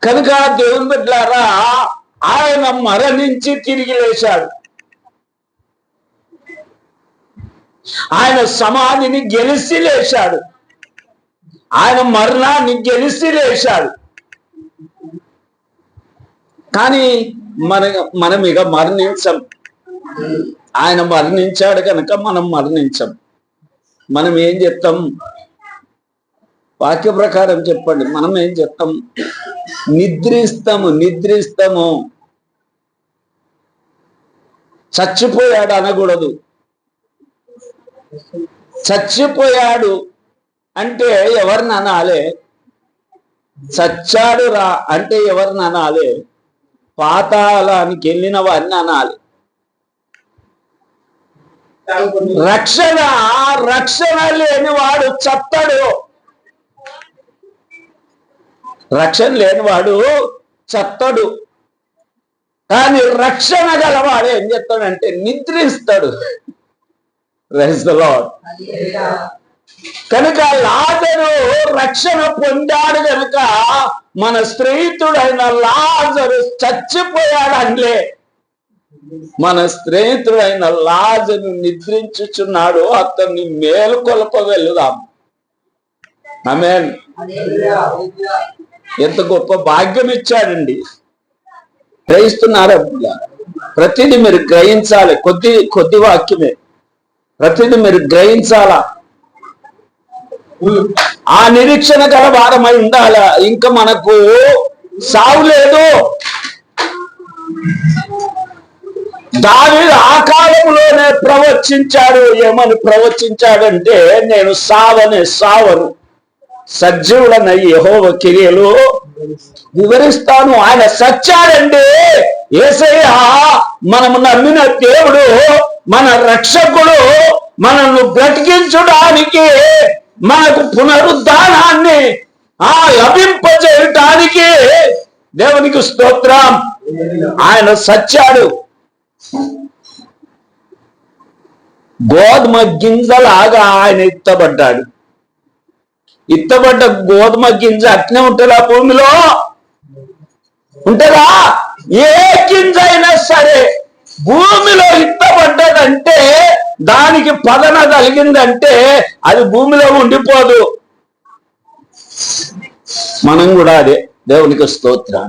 కనుక దేవుని బిడ్డలారా, ఆయన మరణించి తిరిగి లేచాడు. ఆయన సమాధిని గెలిచి లేచాడు. ఆయన మరణాన్ని గెలిచి లేచాడు. కానీ మనం ఇక మరణించం. ఆయన మరణించాడు కనుక మనం మరణించం. మనం ఏం చెప్తాం? వాక్య ప్రకారం చెప్పండి. మనం ఏం చెప్తాం? నిద్రిస్తాము. చచ్చిపోయాడు అనకూడదు. చచ్చిపోయాడు అంటే ఎవరిని అనాలే? చచ్చాడు రా అంటే ఎవరిని అనాలే? పాతాళానికి వెళ్ళిన వారిని అనాలి. రక్షణ లేనివాడు చత్తడు. రక్షణ లేనివాడు చత్తడు. కానీ రక్షణ గలవాడు ఏం చెప్తాడంటే నిద్రిస్తాడు. Praise the lord. కనుక లాజరు రక్షణ పొందాడు కనుక మన స్నేహితుడైన లాజరు చచ్చిపోయాడు అనలే. మన స్నేహితుడైన లాజరు నిద్రించుచున్నాడు. అతన్ని మేలుకొల్ప వెళ్దాం. ఆమేన్. ఎంత గొప్ప భాగ్యం ఇచ్చాడండి. గ్రహిస్తున్నారా? ప్రతిదీ మీరు గ్రహించాలి. కొద్ది వాక్యమే, ప్రతిదీ మీరు గ్రహించాలా. ఆ నిరీక్షణ గల వారమై ఉండాలా. ఇంకా మనకు సావు లేదు. దావీదు ఆ కాలంలోనే ప్రవచించాడు. ఏమని ప్రవచించాడంటే, నేను సావను, సజీవుడనై యెహోవా క్రియలు వివరిస్తాను. ఆయన సచ్చాడండి. యేసయ్య మనము నమ్మిన దేవుడు, మన రక్షకుడు, మనల్ని బ్రతికించడానికి, మనకు పునరుద్ధానాన్ని లభింపజేయటానికి దేవునికి స్తోత్రం. ఆయన సచ్చాడు. గోధుమ గింజలాగా ఆయన ఎత్తబడ్డాడు. ఇత్తబడ్డ గోధుమ గింజ అట్నే ఉంటుందా? భూమిలో ఉంటుందా? ఏ గింజ అయినా సరే భూమిలో ఇత్తబడ్డదంటే, దానికి పదన కలిగిందంటే అది భూమిలో ఉండిపోదు. మనం కూడా అదే. దేవునికి స్తోత్రం.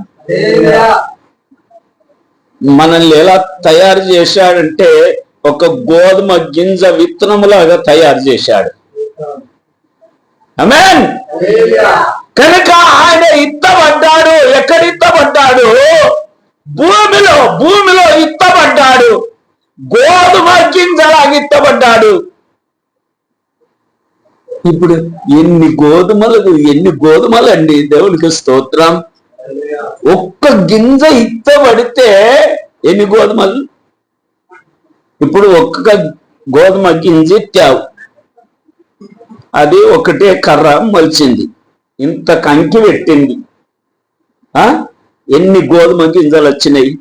మనల్ని ఎలా తయారు చేశాడంటే, ఒక గోధుమ గింజ విత్తనములాగా తయారు చేశాడు. ఆమేన్. కనుక ఆయన ఇత్తబడ్డాడు. ఎక్కడ ఇత్తబడ్డాడు? భూమిలో ఇత్తబడ్డాడు. గోధుమ గింజలాగా ఇత్తబడ్డాడు. ఇప్పుడు ఎన్ని గోధుమలు అండి. దేవునికి స్తోత్రం. ఒక్క గింజ ఇత్తబడితే ఎన్ని గోధుమలు? ఇప్పుడు ఒక్క గోధుమ గింజ ఇత్తావు, అది ఒకటే కర్ర మొలిచింది, ఇంత కంకి పెట్టింది. ఎన్ని గోధుమ గింజలు వచ్చినాయి?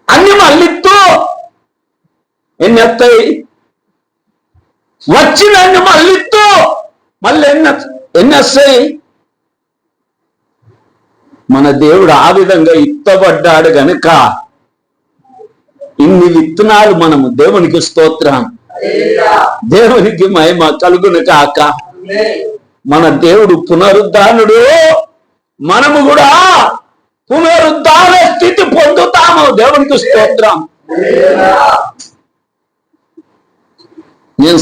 అన్ని మళ్ళిత్తు ఎన్ని వస్తాయి? వచ్చినన్ని మళ్ళిత్తు మళ్ళీ ఎన్ని వస్తాయి? మన దేవుడు ఆ విధంగా ఇత్తబడ్డాడు గనుక ఇన్ని విత్తనాలు మనము. దేవునికి స్తోత్రం. దేవునికి మహిమ కలుగును కాక. మన దేవుడు పునరుద్ధానుడు. మనము కూడా పునరుద్ధాన స్థితి పొందుతాము. దేవునికి స్తోత్రం. నేను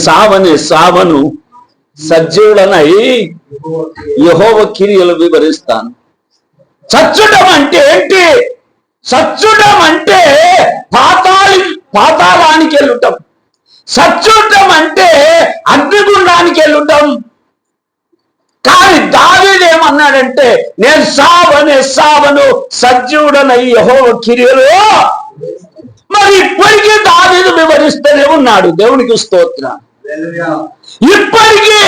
సావను, సజీవుడనై యెహోవా క్రియలు వివరిస్తాను. చచ్చడం అంటే ఏంటి? చచ్చడం అంటే పాతాళానికి వెళ్ళటం. చచ్చడం అంటే అగ్నిగుండానికి వెళ్ళటం. కానీ దావీదు ఏమన్నాడంటే, నేను సావను, సజీవుడనై యెహోవా క్రియలు. మరి ఇప్పటికీ దావీదు వివరిస్తూనే ఉన్నాడు. దేవునికి స్తోత్రం. ఇప్పటికీ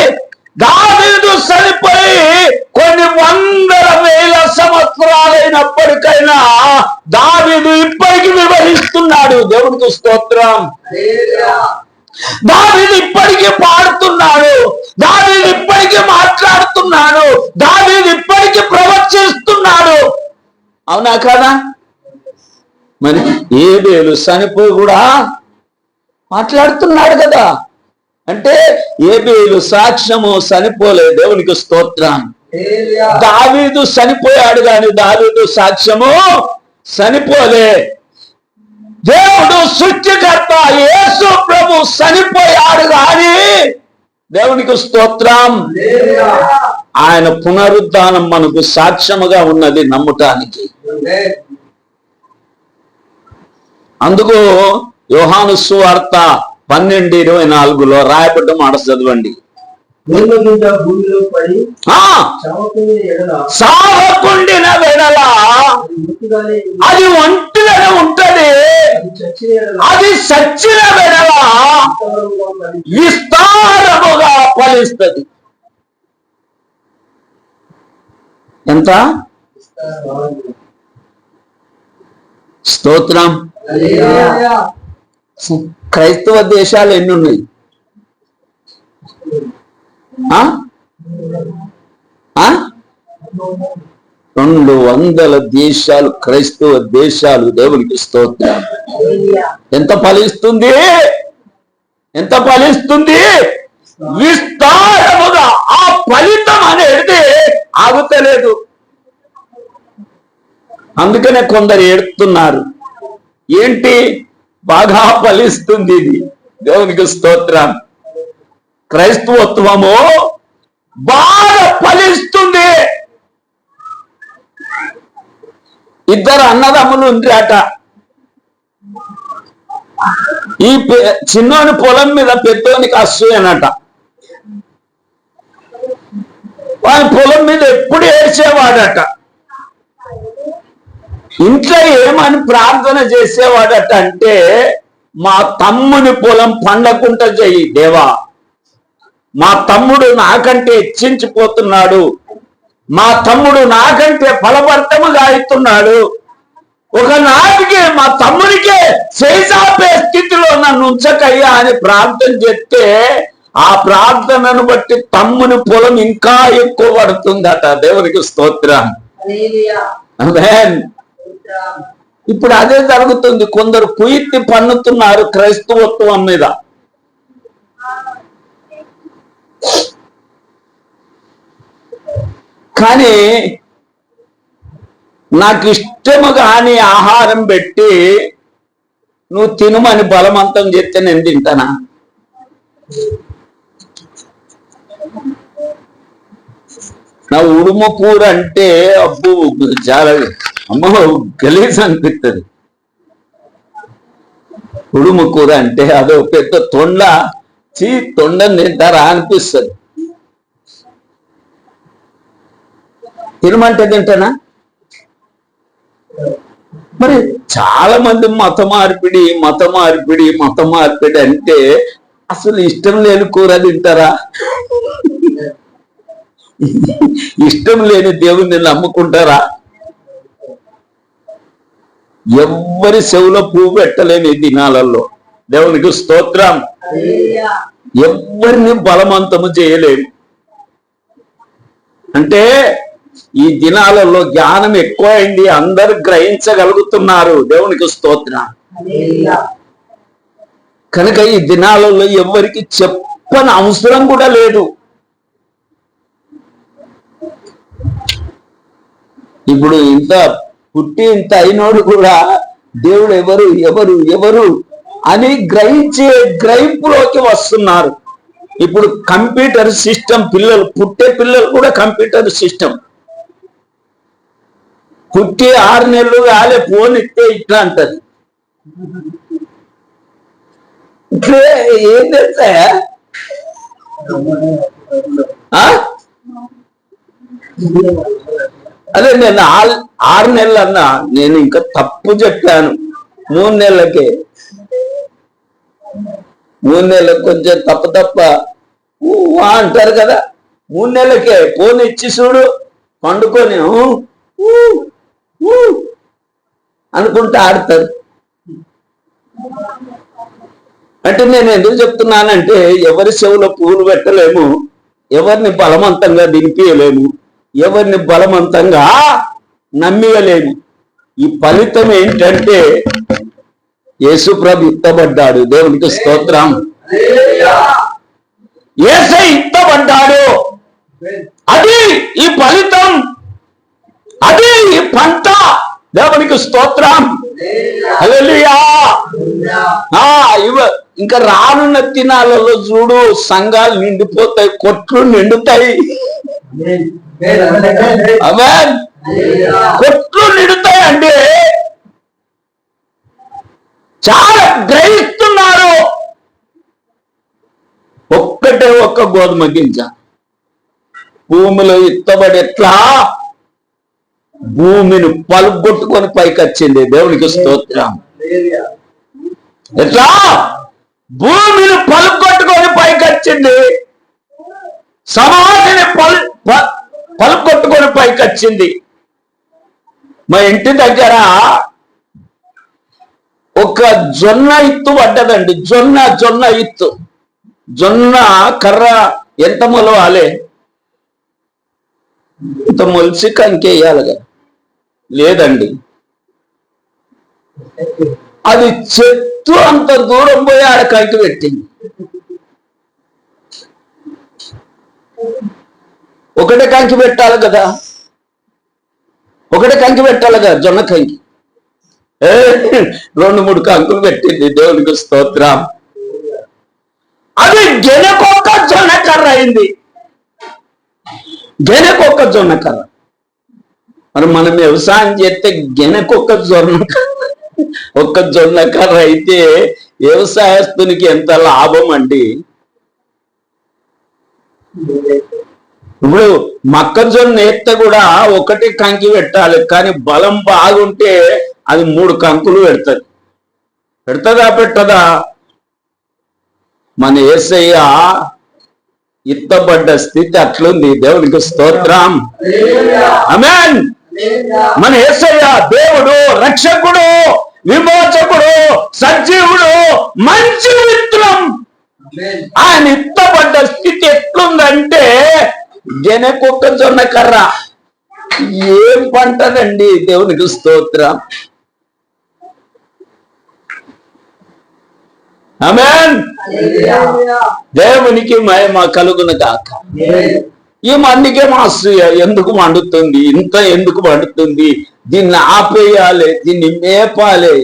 దావీదు చనిపోయి కొన్ని వందల వేల సంవత్సరాలైనప్పటికైనా దావీదు ఇప్పటికీ వివరిస్తున్నాడు. దేవునికి స్తోత్రం. దావీదు ఇప్పటికీ పాడుతున్నాడు. దావీదు ఇప్పటికీ మాట్లాడుతున్నాడు. దావీదు అవునా కదా? మరి ఏబేలు చనిపోయి కూడా మాట్లాడుతున్నాడు కదా. అంటే ఏబేలు సాక్ష్యము చనిపోలే. దేవునికి స్తోత్రం. దావీదు చనిపోయాడు కానీ దావీదు సాక్ష్యము చనిపోలే. దేవుడు సృష్టికర్త యేసు ప్రభు చనిపోయాడు కానీ దేవునికి స్తోత్రం. ఆయన పునరుద్ధానం మనకు సాక్ష్యముగా ఉన్నది నమ్ముటానికి. అందుకు యోహాను సువార్త 12:24 రాయబడ్డ మాట చదవండి. సావకుండిన వెడల అది ఒంటిగానే ఉంటది, అది చచ్చిన వెడల విస్తారముగా ఫలిస్తుంది. ఎంత స్తోత్రం. క్రైస్తవ దేశాలు ఎన్ని ఉన్నాయి? 200 దేశాలు క్రైస్తవ దేశాలు. దేవునికి స్తోత్రం. ఎంత ఫలిస్తుంది? ఎంత ఫలిస్తుంది? విస్తారముగా. ఆ ఫలితం అనేది ఆగుతలేదు. అందుకనే కొందరు ఏడుతున్నారు. ఏంటి? బాగా ఫలిస్తుంది ఇది. దేవునికి స్తోత్రం. క్రైస్తవత్వము బాగా ఫలిస్తుంది. ఇద్దరు అన్నదమ్ములు ఉండ్రాట. ఈ చిన్నోని పొలం మీద పెద్దోనికి అసూయనట. వాని పొలం మీద ఎప్పుడు ఏడ్చేవాడట. ఇంట్లో ఏమని ప్రార్థన చేసేవాడట అంటే, మా తమ్ముని పొలం పండకుంట చెయ్యి దేవా, మా తమ్ముడు నాకంటే హెచ్చించిపోతున్నాడు, మా తమ్ముడు నాకంటే ఫలభరితముగా అవుతున్నాడు, ఒకనాటికి మా తమ్మునికే చేసాపే స్థితిలో నన్ను ఉంచకయ్యా అని ప్రార్థన చేస్తే ఆ ప్రార్థనను బట్టి తమ్ముని పొలం ఇంకా ఎక్కువ పడుతుందట. దేవునికి స్తోత్రం. ఆమేన్. ఇప్పుడు అదే జరుగుతుంది. కొందరు కుయిత్తి పన్నుతున్నారు క్రైస్తవత్వం మీద. కానీ నాకు ఇష్టము కాని ఆహారం పెట్టి నువ్వు తినమని బలవంతం చేస్తే నేను తింటానా? నా ఉడుము కూర అంటే అబ్బు చాలా అమ్మో గలీజ్ అనిపిస్తుంది. ఉడుము కూర అంటే అదో పెద్ద తొండని తింటారా అనిపిస్తుంది. తినమంటే తింటానా? మరి చాలా మంది మత మార్పిడి అంటే అసలు ఇష్టం లేని కూర తింటారా? ఇష్టం లేని దేవుణ్ణి నమ్ముకుంటారా? ఎవ్వరి చెవులో పువ్వు పెట్టలేని దినాలలో. దేవునికి స్తోత్రం. ఎవ్వరిని బలవంతము చేయలేము. అంటే ఈ దినాలలో జ్ఞానం ఎక్కువైంది, అందరు గ్రహించగలుగుతున్నారు. దేవునికి స్తోత్రం. కనుక ఈ దినాలలో ఎవరికి చెప్పని అవసరం కూడా లేదు. ఇప్పుడు ఇంత పుట్టి ఇంత అయినోడు కూడా దేవుడు ఎవరు ఎవరు ఎవరు అని గ్రహించే గ్రహింపులోకి వస్తున్నారు. ఇప్పుడు కంప్యూటర్ సిస్టమ్, పుట్టే పిల్లలు కూడా కంప్యూటర్ సిస్టమ్. పుట్టి 6 నెలలు కాలే ఫోన్ ఇస్తే ఇట్లా అంటది. ఇట్లే ఏం తెలుసా? అదే నేను 6 నెలలు అన్నా, నేను ఇంకా తప్పు చెప్పాను. 3 నెలలకే 3 నెలలకు కొంచెం తప్ప అంటారు కదా. 3 నెలలకే ఫోన్ ఇచ్చి చూడు, పండుకొని అనుకుంటా ఆడతారు. అంటే నేను ఎందుకు చెప్తున్నానంటే, ఎవరి చెవులో పూలు పెట్టలేము, ఎవరిని బలవంతంగా దింపియలేము, ఎవరిని బలవంతంగా నమ్మియలేము. ఈ ఫలితం ఏంటంటే యేసుప్రభు ఇత్తబడ్డాడు. దేవునికి స్తోత్రం. యేసే ఇత్తబడ్డాడు. అది ఈ ఫలితం, అది ఈ పంట. దేవునికి స్తోత్రం. హల్లెలూయా. ఇంకా రానున్న దినాలలో చూడు, సంఘాలు నిండిపోతాయి, కొట్లు నిండుతాయి. ఆమేన్. కొట్లు నిండుతాయి అంటే చాలా గ్రహిస్తున్నారు. ఒక్కటే ఒక్క గోధుమ గింజ భూమిలో ఇత్తబడి ఎట్లా భూమిని పలుగొట్టుకొని పైకి వచ్చింది. దేవునికి స్తోత్రం. ఎట్లా భూమిని పలుగొట్టుకొని పైకి వచ్చింది, సమాధిని పలుగొట్టుకొని పైకి వచ్చింది. మా ఇంటి దగ్గర ఒక జొన్న ఇత్తు పడ్డదండి. జొన్న ఇత్తు. జొన్న కర్ర ఎంత మొలవాలే, ఇంత మొలిసి కంకేయాలి కదా, లేదండి. అది చెట్టు అంత దూరం పోయి ఆడ కంకి పెట్టింది. ఒకటే కంకి పెట్టాలి కదా, జొన్న కంకి. 2-3 కంకులు పెట్టింది. దేవునికి స్తోత్రం. అది గెనకొక్క జొన్న కర్ర అయింది. గెనకొక్క జొన్న కర్ర. మరి మనం వ్యవసాయం చేస్తే గెనకొక్క జొన్న కర్ర అయితే వ్యవసాయస్తునికి ఎంత లాభం అండి. ఇప్పుడు మొక్కజొన్న ఎత్త కూడా ఒకటి కంకి పెట్టాలి, కానీ బలం బాగుంటే అది 3 కంకులు పెడుతుందా పెట్టదా? మన యేసయ్య ఇత్తబడ్డ స్థితి అట్లుంది. దేవునికి స్తోత్రం. ఆమేన్. మన యేసయ్య దేవుడు, రక్షకుడు, విమోచకుడు, సజీవుడు, మంచి మిత్రం. ఆయన ఇత్తబడ్డ స్థితి ఎట్లుందంటే జనకొక్క జొన్న కర్ర. ఏం పంటనండి. దేవునికి స్తోత్రం. ఆమేన్. దేవునికి మహిమ కలుగును గాక. ఈ మందికే అసూయ ఎందుకు మండుతుంది, ఇంత ఎందుకు మండుతుంది, దీన్ని ఆపేయాలి, దీన్ని మేపాలి.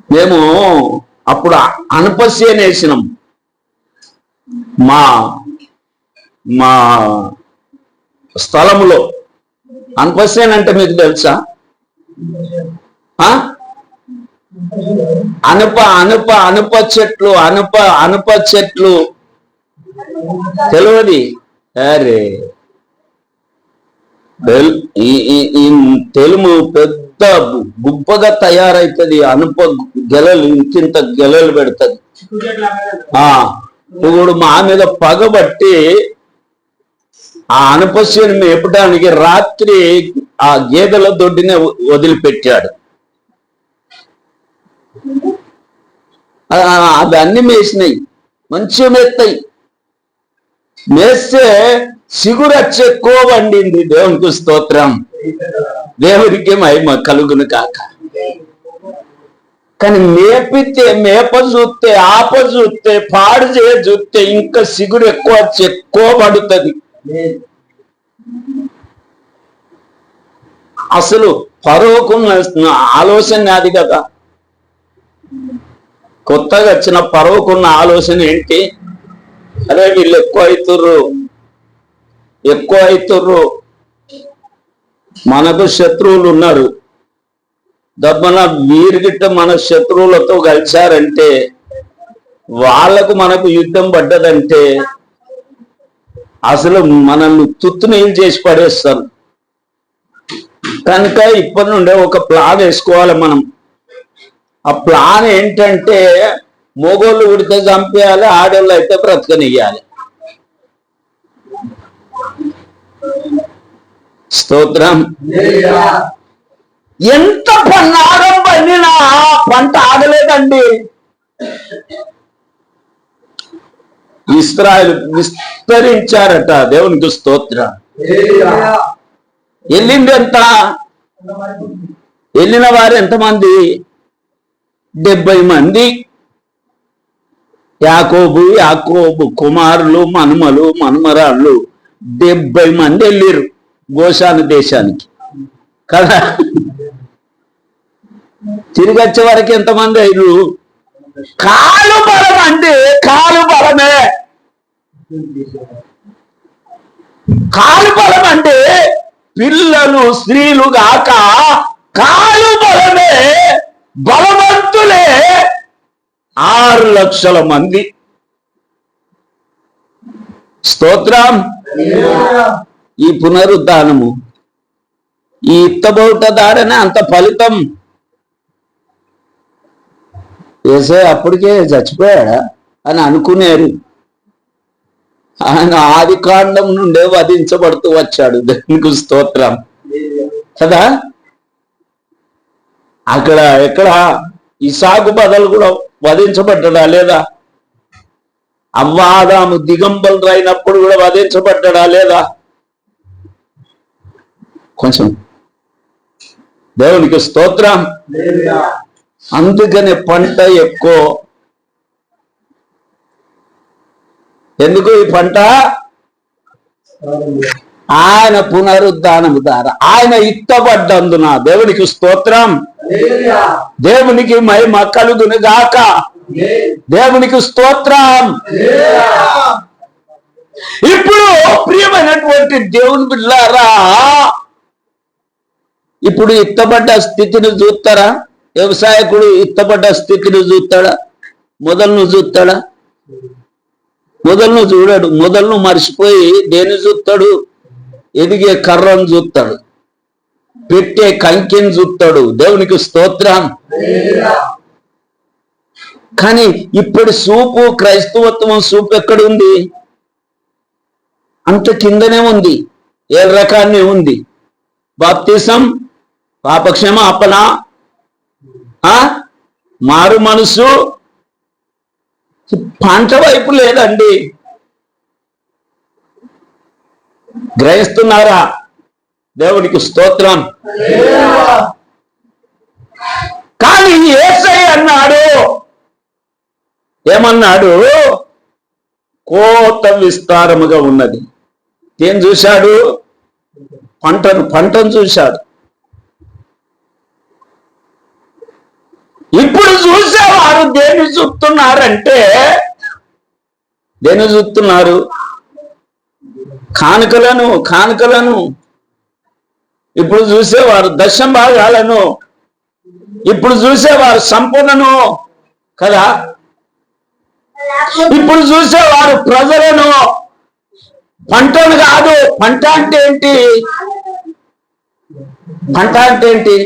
మేము అప్పుడు అనపసేను వేసినాం. మా స్థలములో అనపసేను అంటే మీకు తెలుసా? అనుప చెట్లు తెలియదు. అరే తెలుగు పెద్ద గుబ్బగా తయారైతుంది. అనుప గెలలు ఇంకింత గెలలు పెడుతుంది. ఇప్పుడు మా మీద పగబట్టి ఆ అనపసేను మేపడానికి రాత్రి ఆ గేదెల దొడ్డినే వదిలిపెట్టాడు. అవి అన్ని మేసినాయి, మంచిగా మేస్తాయి. మేస్తే సిగురచ్చ ఎక్కువ వండింది. దేవునికి స్తోత్రం. దేవుడికి మహిమ కలుగును కాక. కానీ మేప చూస్తే, ఆప చూస్తే, పాడు చూస్తే ఇంకా సిగురు ఎక్కువ పడుతుంది. అసలు ఫరోకున్న ఆలోచన అది కదా. కొత్తగా వచ్చిన ఫరోకున్న ఆలోచన ఏంటి? అరే వీళ్ళు ఎక్కువ అవుతుర్రు, మనకు శత్రువులు ఉన్నారు, దబ్బన వీరిగిట్ట మన శత్రువులతో కలిశారంటే, వాళ్లకు మనకు యుద్ధం పడ్డదంటే అసలు మనల్ని తుత్తునీళ్ళు చేసి పడేస్తారు. కనుక ఇప్పటి నుండే ఒక ప్లాన్ వేసుకోవాలి మనం. ఆ ప్లాన్ ఏంటంటే మొగోళ్ళు ఉడితే చంపేయాలి, ఆడోళ్ళు అయితే బ్రతకనియ్యాలి. స్తోత్రం. ఎంత పన్నాగం పడినా పంట ఆగలేదండి. ఇశ్రాయేలు విస్తరించారట. దేవునికి స్తోత్రం. వెళ్ళింది ఎంత? వెళ్ళిన వారు ఎంతమంది? 70 మంది. యాకోబు కుమారులు, మనుమలు, మనుమరాళ్ళు 70 మంది వెళ్ళిరు గోషాను దేశానికి కదా. తిరిగి వచ్చే వరకు ఎంతమంది అయ్యారు? కాలు బలం అంటే కాలు బలమే. కాలు బలం అంటే పిల్లలు స్త్రీలు గాక కాలు బలమే, బలవంతులే 6 లక్షల మంది. స్తోత్రం. ఈ పునరుద్ధానము, ఈ ఇత్తబోట దారనే అంత ఫలితం. యేసయ్య అప్పటికే చచ్చిపోయాడా అని అనుకునేరు. ఆయన ఆది కాండం నుండే వధించబడుతూ వచ్చాడు. దేవునికి స్తోత్రం కదా. అక్కడ ఎక్కడ ఇసాకు బదలు కూడా వధించబడ్డా లేదా? అవ్వాదాము దిగంబరులు అయినప్పుడు కూడా వధించబడ్డా లేదా? కొంచెం దేవునికి స్తోత్రం. అందుకనే పంట ఎక్కువ. ఎందుకు ఈ పంట? ఆయన పునరుద్ధానము ద్వారా, ఆయన ఇత్తబడ్డందున. దేవునికి స్తోత్రం. దేవునికి మహిమ కలుగును గాక. దేవునికి స్తోత్రం. ఇప్పుడు ప్రియమైనటువంటి దేవుని బిడ్డలారా, ఇప్పుడు ఇత్తబడ్డ స్థితిని చూస్తారా? వ్యవసాయకుడు ఇత్తబడ్డ స్థితిని చూస్తాడా? మొదలను చూస్తాడా? మొదలను చూడాడు. మొదలను మర్చిపోయి దేన్ని చూస్తాడు? ఎదిగే కర్రను చూస్తాడు, పెట్టే కంకెని చూస్తాడు. దేవునికి స్తోత్రం. కానీ ఇప్పుడు సూపు, క్రైస్తవత్వం సూపు ఎక్కడుంది? అంత కిందనే ఉంది, ఏ రకాన్ని ఉంది. బాప్తిసం, పాపక్షమాపణ, మారు మనసు, పంట వైపు లేదండి. గ్రహిస్తున్నారా? దేవునికి స్తోత్రం. కానీ యేసయ్య అన్నాడు, ఏమన్నాడు? కోత విస్తారముగా ఉన్నది. ఏం చూశాడు? పంటను చూశాడు. ఇప్పుడు చూసేవారు దేన్ని చూస్తున్నారంటే, దేన్ని చూస్తున్నారు? కానుకలను. ఇప్పుడు చూసేవారు దశంభాగాలను. ఇప్పుడు చూసేవారు సంపదను కదా. ఇప్పుడు చూసేవారు ప్రజలను. పంటను కాదు. పంట అంటే ఏంటి? పంట అంటే ఏంటి?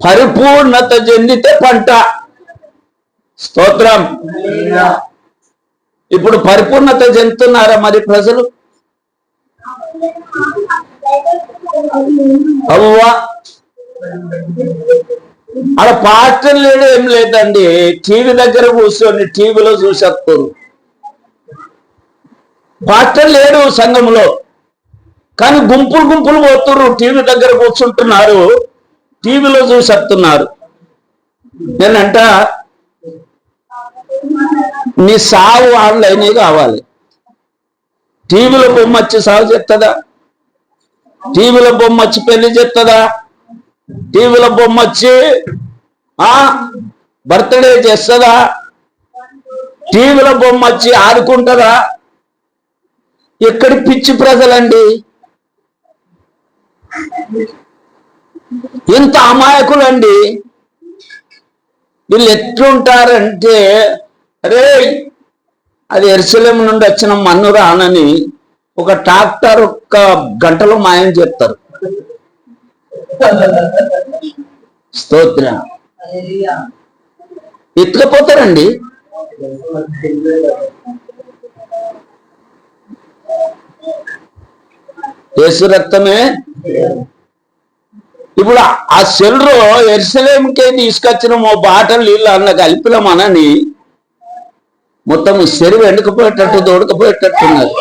పరిపూర్ణత చెందితే పంట. స్తోత్రం. ఇప్పుడు పరిపూర్ణత చెందుతున్నారా మరి ప్రజలు? అవ్వా అలా పాస్టర్ లేడు, ఏం లేదండి. టీవీ దగ్గర కూర్చొని టీవీలో చూసేస్తారు. పాస్టర్ లేడు సంఘంలో, కానీ గుంపులు పోతున్నారు. టీవీ దగ్గర కూర్చుంటున్నారు, టీవీలో చూసేస్తున్నారు. నేనంట నీ సావు ఆన్లైన్ కావాలి. టీవీలో బొమ్మ వచ్చి సాగు చేస్తుందా? టీవీలో బొమ్మ వచ్చి పెళ్లి చేస్తుందా? టీవీలో బొమ్మ వచ్చి బర్త్డే చేస్తుందా? టీవీలో బొమ్మ వచ్చి ఆడుకుంటుందా? ఎక్కడి పిచ్చి ప్రజలండి, ఇంత అమాయకులండి. వీళ్ళు ఎట్లుంటారంటే, అరే అది యెరూషలేం నుండి వచ్చిన మన్ను రానని ఒక ట్రాక్టర్ 1 గంటలో మాయం చేస్తారు. స్తోత్రం. ఎత్తుకపోతారండి. యేసు రక్తమే. ఇప్పుడు ఆ సెల్రో యెరూషలేంకే తీసుకొచ్చిన బాటలు నీళ్ళు అన్న కలిపినమనని మొత్తం చెరువు ఎండుకపోయేటట్టు దొడకపోయేటట్టున్నారు.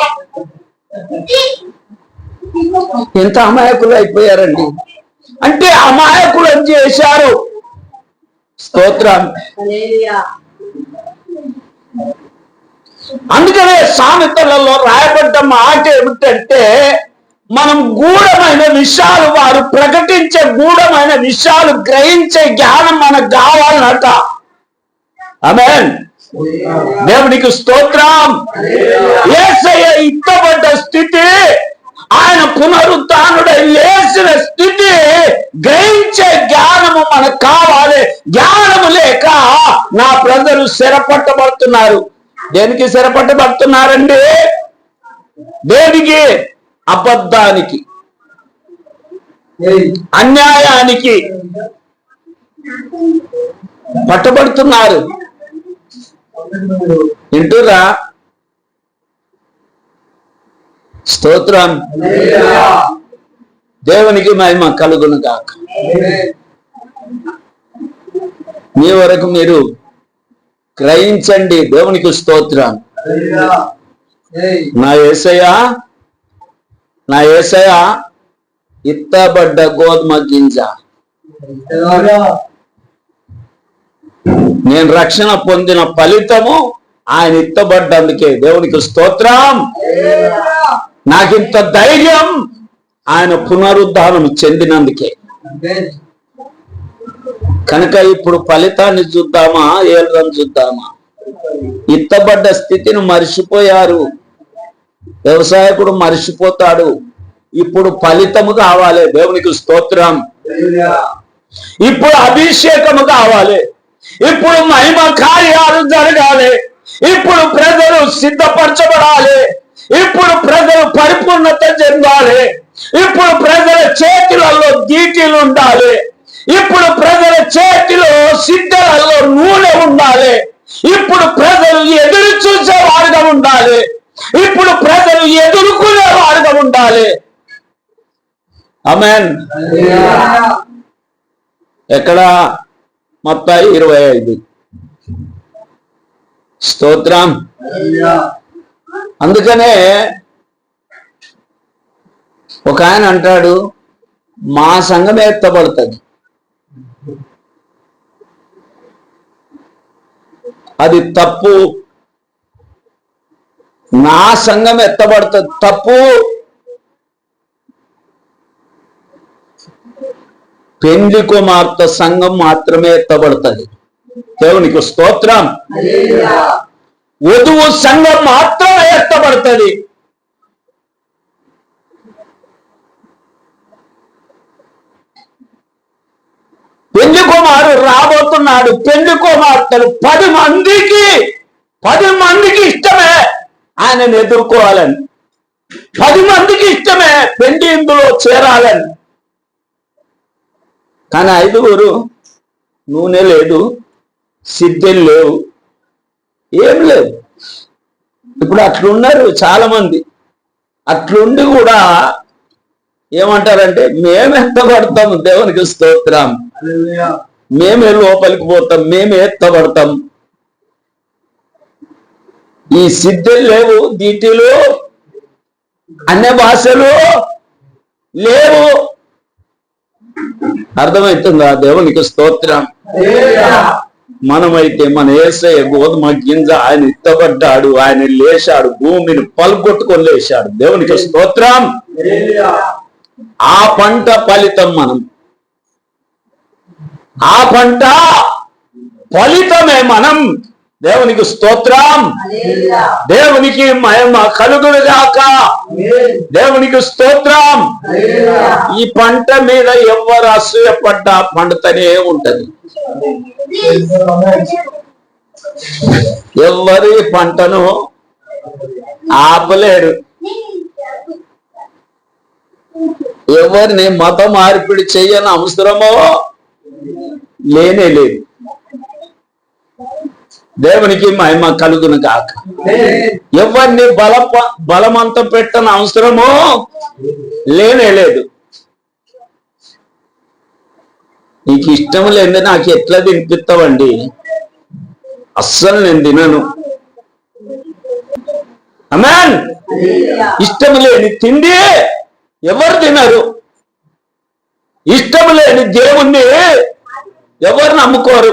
ఎంత అమాయకులు అయిపోయారండి. అంటే అమాయకులు చేశారు. స్తోత్రం. అందుకనే సామెతలలో రాయబడ్డ మాట ఏమిటంటే, మనం గూఢమైన విషయాలు, వారు ప్రకటించే గూఢమైన విషయాలు గ్రహించే జ్ఞానం మనకు కావాలన్నట. ఆమేన్. దేవునికి స్తోత్రం. యేసయ్య ఇత్తబడ్డ స్థితి, ఆయన పునరుత్థానుడై లేచిన స్థితి గ్రహించే జ్ఞానము మనకు కావాలి. జ్ఞానము లేక నా ప్రజలు స్థిరపట్టబడుతున్నారు. దేనికి స్థిరపట్టబడుతున్నారండి? దేనికి? అబద్ధానికి, అన్యాయానికి పట్టబడుతున్నారు. వింటురా? స్తోత్రం. దేవునికి మహిమ కలుగును గాక. మీ వరకు మీరు గ్రహించండి. దేవునికి స్తోత్రం. నా యేసయ్య ఇత్తబడ్డ గోధుమ గింజ. నేను రక్షణ పొందిన ఫలితము ఆయన ఇత్తబడ్డందుకే. దేవునికి స్తోత్రం. నాకింత ధైర్యం ఆయన పునరుద్ధానం చెందినందుకే. కనుక ఇప్పుడు ఫలితాన్ని చూద్దామా, ఏళ్ళని చూద్దామా? ఇత్తబడ్డ స్థితిని మరిచిపోయారు. వ్యవసాయకుడు మరిచిపోతాడు. ఇప్పుడు ఫలితము కావాలి. దేవునికి స్తోత్రం. ఇప్పుడు అభిషేకము కావాలి. ఇప్పుడు మహిమ కార్యాలు జరగాలి. ఇప్పుడు ప్రజలు సిద్ధపరచబడాలి. ఇప్పుడు ప్రజలు పరిపూర్ణత చెందాలి. ఇప్పుడు ప్రజల చేతులలో దీటీలు ఉండాలి. ఇప్పుడు ప్రజల చేతిలో సిద్ధలలో నూనె ఉండాలి. ఇప్పుడు ప్రజలు ఎదురు చూసే వారుగా ఉండాలి. ఇప్పుడు ప్రజలు ఎదుర్కొనే వారుగా ఉండాలి. ఆమేన్. ఎక్కడ? మత్తయి 25. స్తోత్రం. అందుకనే ఒక ఆయన అంటాడు, మా సంఘమే ఎత్తబడుతుంది. అది తప్పు. నా సంఘం ఎత్తబడుతుంది. తప్పు. పెండ్లి కుమార్తె సంఘం మాత్రమే ఎత్తబడుతుంది. దేవునికి స్తోత్రం. వధువు సంఘం మాత్రమే ఎత్తబడుతుంది. పెళ్లి కుమారుడు రాబోతున్నాడు. పెళ్లి కుమార్తెలు 10 మందికి ఇష్టమే ఆయనను ఎదుర్కోవాలని. 10 మందికి ఇష్టమే పెళ్లి ఇందులో చేరాలని. కానీ 5 నూనె లేదు, సిద్ధం లేవు, ఏం లేవు. ఇప్పుడు అట్లున్నారు చాలా మంది. అట్లుండి కూడా ఏమంటారంటే, మేము ఎత్తబడతాం. దేవునికి స్తోత్రం. మేమే లోపలికి పోతాం, మేమే ఎత్తబడతాం. ఈ సిద్ధులు లేవు, దీటిలు, అన్య భాషలు లేవు. అర్థమవుతుందా? దేవునికి స్తోత్రం. మనమైతే మన యేసయ్య గోధుమ గింజ, ఆయన ఎత్తబడ్డాడు, ఆయన లేచాడు, భూమిని పలుకొట్టుకొని లేచాడు. దేవునికి స్తోత్రం. ఆ పంట ఫలితం మనం. ఆ పంట ఫలితమే మనం. దేవునికి స్తోత్రం. దేవునికి మహిమ కలుగును గాక. దేవునికి స్తోత్రం. ఈ పంట మీద ఎవరు అసూయపడ్డా పండుతనే ఉంటది. ఎవరి పంటను ఆపలేరు. ఎవరిని మత మార్పిడి చెయ్యని అవసరమో లేనే లేదు. దేవునికి మహిమ కలుగును గాక. ఎవరిని బలవంతం పెట్టని అవసరమో లేనే లేదు. నీకు ఇష్టం లేని నాకు ఎట్లా తినిపిస్తావండి? అస్సలు నేను తినను. ఆమేన్. ఇష్టం లేని తిండి ఎవరు తినరు. ఇష్టం లేని దేవుణ్ణి ఎవరు నమ్ముకోరు.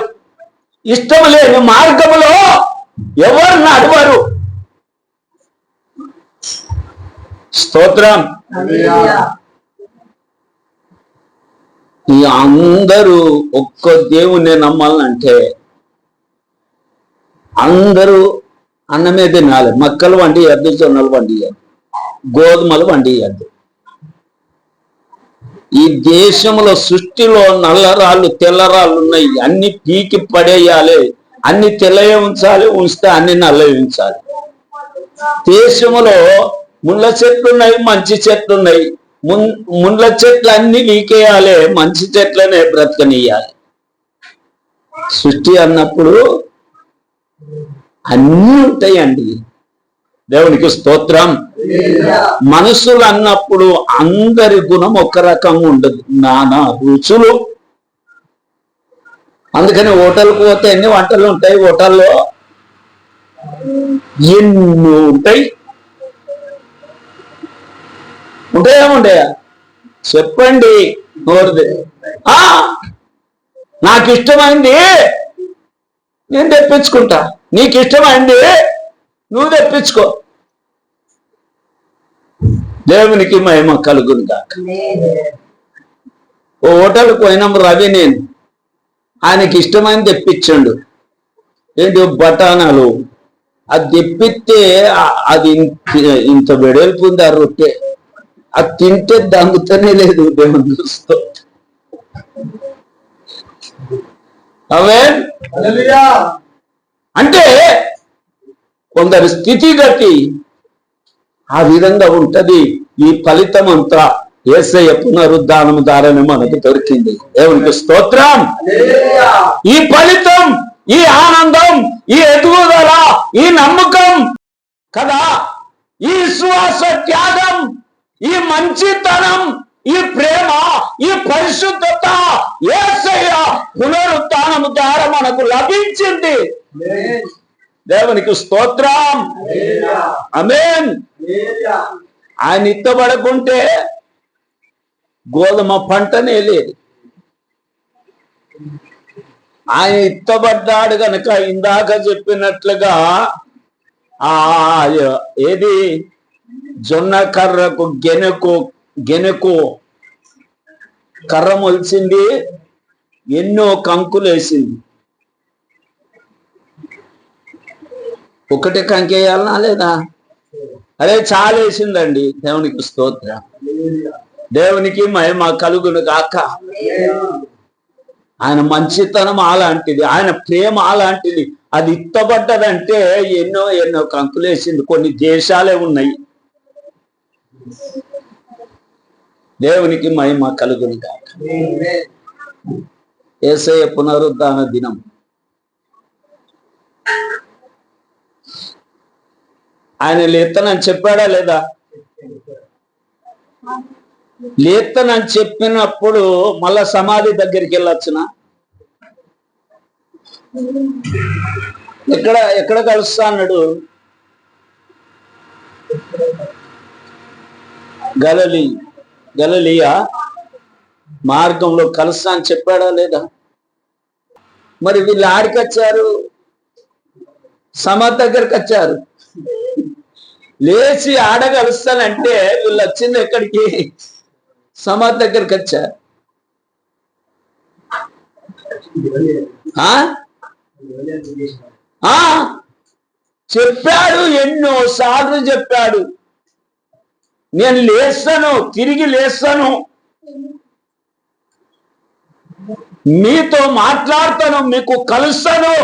ఇష్టం లేని మార్గంలో ఎవరు నడవరు. స్తోత్రం. ఈ అందరూ ఒక్క దేవుణ్ణి నమ్మాలంటే అందరూ అన్నమే తినాలి. మక్కలు వండియద్దు, జొన్నలు వండియద్దు, గోధుమలు వండియద్దు. ఈ దేశంలో సృష్టిలో నల్లరాళ్ళు తెల్లరాళ్ళు ఉన్నాయి. అన్ని పీకి పడేయాలి. అన్ని తెల్లయే ఉంచాలి, ఉంచితే అన్ని నల్లవి ఉంచాలి. దేశంలో ముళ్ళ చెట్లు ఉన్నాయి, మంచి చెట్లు ఉన్నాయి. ముళ్ళ చెట్లు అన్ని వీకేయాలి, మంచి చెట్లనే బ్రతకనియాలి. సృష్టి అన్నప్పుడు అన్నీ ఉంటాయండి. దేవునికి స్తోత్రం. మనుషులు అన్నప్పుడు అందరి గుణం ఒక రకంగా ఉండదు, నానా రుచులు. అందుకని హోటల్కి పోతే ఎన్ని వంటలు ఉంటాయి, హోటల్లో ఎన్నో ఉంటాయి. ఉంటాయా? చెప్పండి. నాకు ఇష్టమైంది నేను తెప్పించుకుంటా, నీకు ఇష్టమైంది నువ్వు తెప్పించుకో. దేవునికి మహిమ కలుగును గాక. ఓ హోటల్కి పోయినాం రవి, నేను ఆయనకి ఇష్టమైంది తెప్పించండు. ఏంటి బఠానాలు. అది తెప్పిస్తే అది ఇంత వెడల్పు ఉంది ఆ రొట్టె. అది తింటే దంగుతూనే లేదు. దేవుని చూస్తూ అంటే కొందరి స్థితిగతి ఆ విధంగా ఉంటది. ఈ ఫలితం అంతా యేసయ్య పునరుద్ధానం ద్వారానే మనకు దొరికింది. దేవునికి స్తోత్రం. ఈ ఫలితం, ఈ ఆనందం, ఈ ఎదుగుదల, ఈ నమ్మకం కదా, ఈ విశ్వాస త్యాగం, ఈ మంచితనం, ఈ ప్రేమ, ఈ పరిశుద్ధత యేసయ్య పునరుద్ధానం ద్వారా మనకు లభించింది. దేవునికి స్తోత్రం. ఆమేన్. ఆయన ఇత్తబడకుంటే గోధుమ పంటనే లేదు. ఆయన ఇత్తబడ్డాడు గనక ఇందాక చెప్పినట్లుగా ఏది జొన్న కర్రకు గెనెకు కర్ర మొలిచింది, ఎన్నో కంకులు వేసింది. ఒకటే కంకేయాలనా లేదా? అదే చాలా వేసిందండి. దేవునికి స్తోత్రం. దేవునికి మహిమ కలుగును గాక. ఆయన మంచితనం అలాంటిది, ఆయన ప్రేమ అలాంటిది. అది ఇత్తబడ్డదంటే ఎన్నో ఎన్నో కంకులేసింది. కొన్ని దేశాలే ఉన్నాయి. దేవునికి మహిమ కలుగును గాక. యేసయ్య పునరుద్ధాన దినం. ఆయన లేత్తనని చెప్పాడా లేదా? లేత్తనని చెప్పినప్పుడు మళ్ళా సమాధి దగ్గరికి వెళ్ళొచ్చునా? ఎక్కడ కలుస్తా అన్నాడు? గలిలయ మార్గంలో కలుస్తా అని చెప్పాడా లేదా? మరి వీళ్ళు ఆడికి వచ్చారు, సమాధి దగ్గరికి వచ్చారు. లేచి ఆడగలుస్తానంటే వీళ్ళు వచ్చింది ఎక్కడికి? సమాధి దగ్గరికి వచ్చారు. చెప్పాడు, ఎన్నో సార్లు చెప్పాడు, నేను లేస్తాను, తిరిగి లేస్తాను, మీతో మాట్లాడతాను, మీకు కలుస్తాను